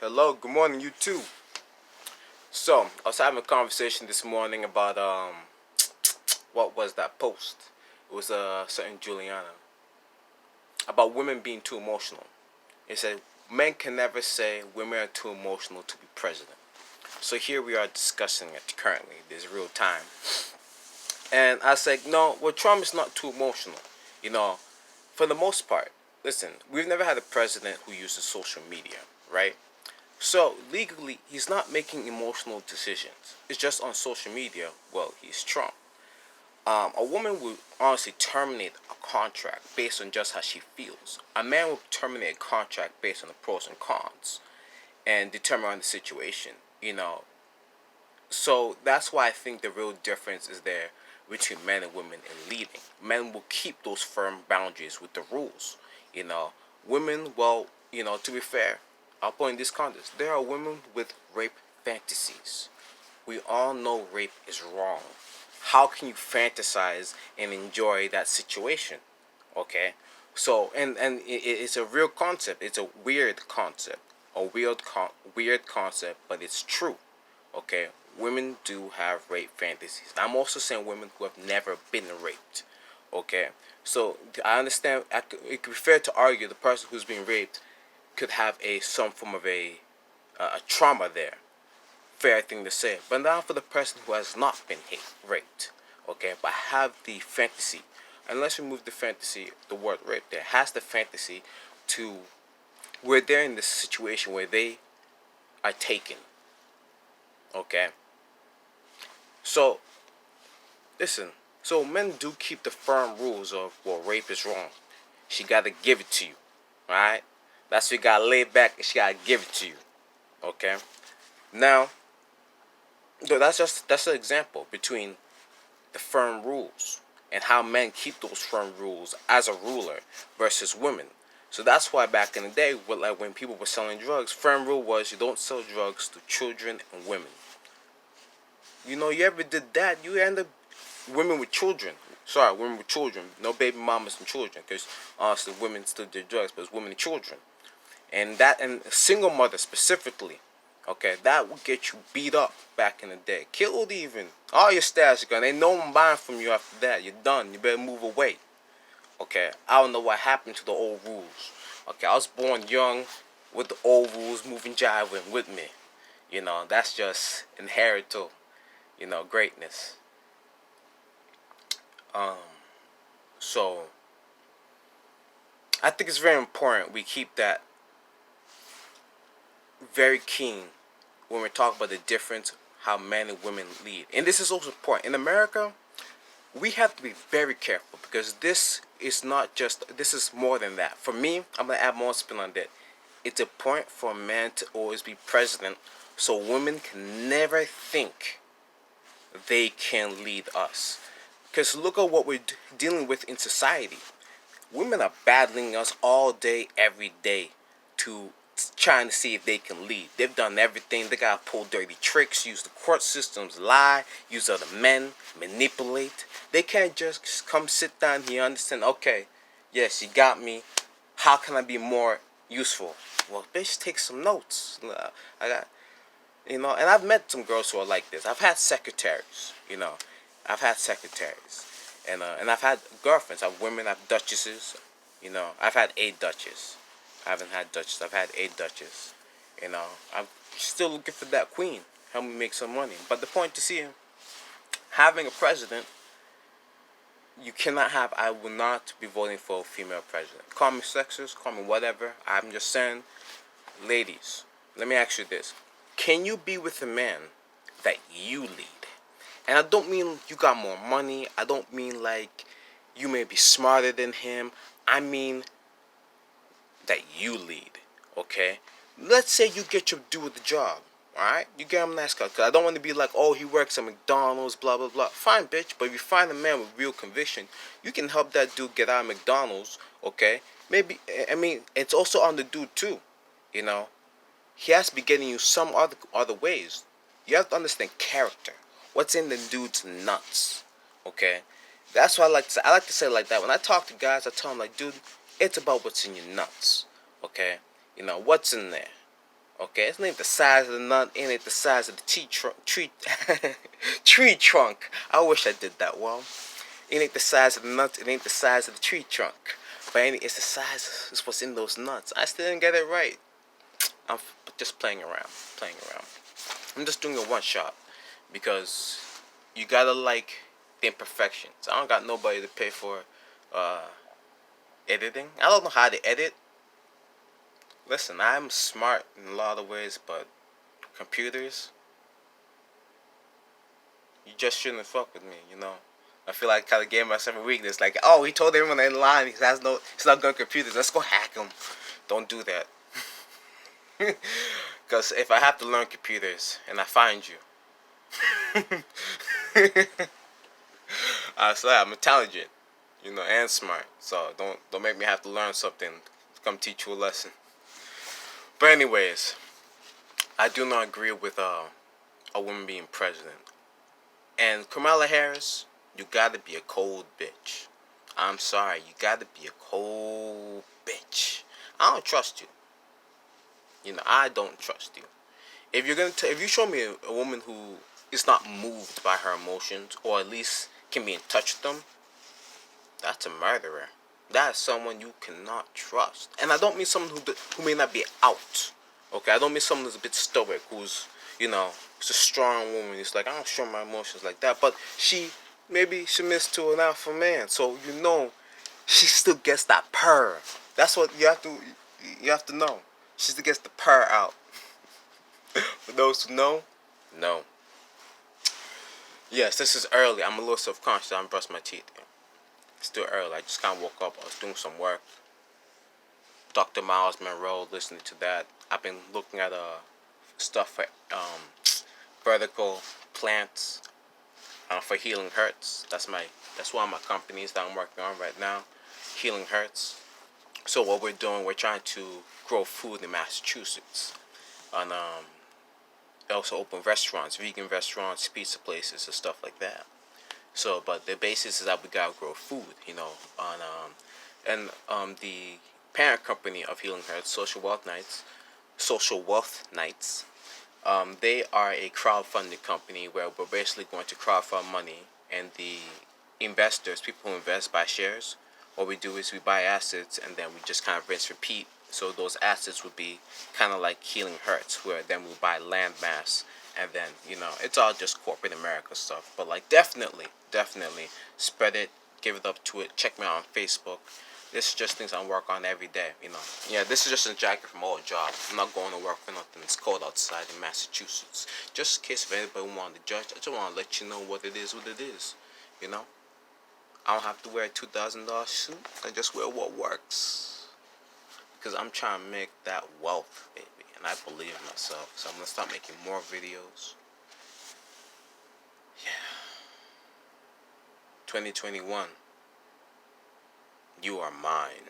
Hello, good morning, you too. So, I was having a conversation this morning about what was that post? It was certain Juliana about women being too emotional. It said men can never say women are too emotional to be president. So here we are discussing it currently, this real time. And I said, no, well, Trump is not too emotional. You know, for the most part. Listen, we've never had a president who uses social media, right? So legally, he's not making emotional decisions. It's just on social media. Well, he's Trump. A woman would honestly terminate a contract based on just how she feels. A man will terminate a contract based on the pros and cons and determine on the situation. So that's why I think the real difference is there between men and women in leading. Men will keep those firm boundaries with the rules. You know, women, well, to be fair, I'll point in this context. There are women with rape fantasies. We all know rape is wrong. How can you fantasize and enjoy that situation? Okay, so it's a real concept. It's a weird concept, weird concept, but it's true. Okay, women do have rape fantasies. I'm also saying women who have never been raped. Okay, so I understand. It could be fair to argue the person who's being raped could have some form of a trauma there. Fair thing to say, but not for the person who has not been raped. Okay, but have the fantasy. And let's remove the fantasy, the word rape. There has the fantasy to where they're in this situation where they are taken. Okay, so listen. So men do keep the firm rules of, well, rape is wrong. She gotta give it to you. Alright? That's why you gotta lay back and she gotta give it to you. Okay? Now, that's an example between the firm rules and how men keep those firm rules as a ruler versus women. So that's why back in the day, when people were selling drugs, firm rule was you don't sell drugs to children and women. You ever did that, you end up women with children. Sorry, women with children. No baby mamas and children, because honestly, women still did drugs, but it's women and children. And single mother specifically. Okay, that will get you beat up back in the day. Killed even. All your stats are gone. Ain't no one buying from you after that. You're done. You better move away. Okay, I don't know what happened to the old rules. Okay, I was born young with the old rules moving jiving with me. That's just inherited, greatness. Um, so I think it's very important we keep that very keen when we're talking about the difference how men and women lead. And this is also important. In America, we have to be very careful because this is more than that. For me, I'm going to add more spin on that. It's a point for a man to always be president so women can never think they can lead us. Because look at what we're dealing with in society. Women are battling us all day, every day to trying to see if they can lead. They've done everything. They got to pull dirty tricks, use the court systems, lie, use other men, manipulate. They can't just come sit down here and understand, okay, yes, you got me. How can I be more useful? Well, bitch, take some notes. I got, and I've met some girls who are like this. I've had secretaries, I've had secretaries. And I've had girlfriends. I've women. I've duchesses. I've had a duchess. I haven't had duchess. I've had a duchess. I'm still looking for that queen. Help me make some money. But the point to see, having a president, you cannot have. I will not be voting for a female president. Call me sexist. Call me whatever. I'm just saying, ladies. Let me ask you this: can you be with a man that you lead? And I don't mean you got more money. I don't mean like you may be smarter than him. I mean that you lead, okay? Let's say you get your dude the job, alright? You get him a nice car. Because I don't want to be like, oh, he works at McDonald's, blah, blah, blah. Fine, bitch. But if you find a man with real conviction, you can help that dude get out of McDonald's, okay? Maybe, it's also on the dude too, He has to be getting you some other ways. You have to understand character. What's in the dude's nuts, okay? That's what I like to say. I like to say it like that. When I talk to guys, I tell them like, dude, it's about what's in your nuts, okay? What's in there, Okay, it ain't the size of the nut, it ain't the size of the tree trunk. I wish I did that well. It ain't the size of the nuts, it ain't the size of the tree trunk. But it's the size, it's what's in those nuts. I still didn't get it right. I'm just playing around, playing around. I'm just doing a one shot because you gotta like the imperfections. I don't got nobody to pay for uh, editing. I don't know how to edit. Listen, I'm smart in a lot of ways, but computers, you just shouldn't fuck with me, you know. I feel like I kind of gave myself a weakness. Like, oh, he told everyone in line he's not good at computers. Let's go hack him. Don't do that. Because if I have to learn computers and I find you, I say I'm intelligent, you know, and smart. So don't make me have to learn something to come teach you a lesson. But anyways, I do not agree with a woman being president. And Kamala Harris, you gotta be a cold bitch. I'm sorry, you gotta be a cold bitch. I don't trust you. You know, I don't trust you. If you're gonna, if you show me a woman who is not moved by her emotions, or at least can be in touch with them, that's a murderer. That is someone you cannot trust. And I don't mean someone who may not be out. Okay, I don't mean someone who's a bit stoic, who's, you know, who's a strong woman. It's like, I don't show my emotions like that. But maybe she missed to an alpha man. So, you know, she still gets that purr. That's what you have to know. She still gets the purr out. For those who know, no. Yes, this is early. I'm a little self-conscious. I haven't brushed my teeth. It's still early. I just kind of woke up. I was doing some work. Dr. Miles Monroe, listening to that. I've been looking at stuff for vertical plants for Healing Hurts. That's one of my companies that I'm working on right now. Healing Hurts. So what we're doing, we're trying to grow food in Massachusetts. And also open restaurants, vegan restaurants, pizza places, and stuff like that. So, but the basis is that we gotta grow food, you know. The parent company of Healing Hearts, Social Wealth Nights, they are a crowdfunding company where we're basically going to crowdfund money, and the investors, people who invest, buy shares. What we do is we buy assets, and then we just kind of rinse repeat. So those assets would be kind of like Healing Hurts, where then we buy land mass, and then, you know, it's all just corporate America stuff. But like, definitely spread it, give it up to it. Check me out on Facebook. This is just things I work on every day, you know. Yeah, this is just a jacket from old job. I'm not going to work for nothing. It's cold outside in Massachusetts. Just in case if anybody wanted to judge, I just want to let you know what it is, you know. I don't have to wear a $2,000 suit. I just wear what works. Because I'm trying to make that wealth, baby. And I believe in myself. So I'm going to start making more videos. Yeah. 2021. You are mine.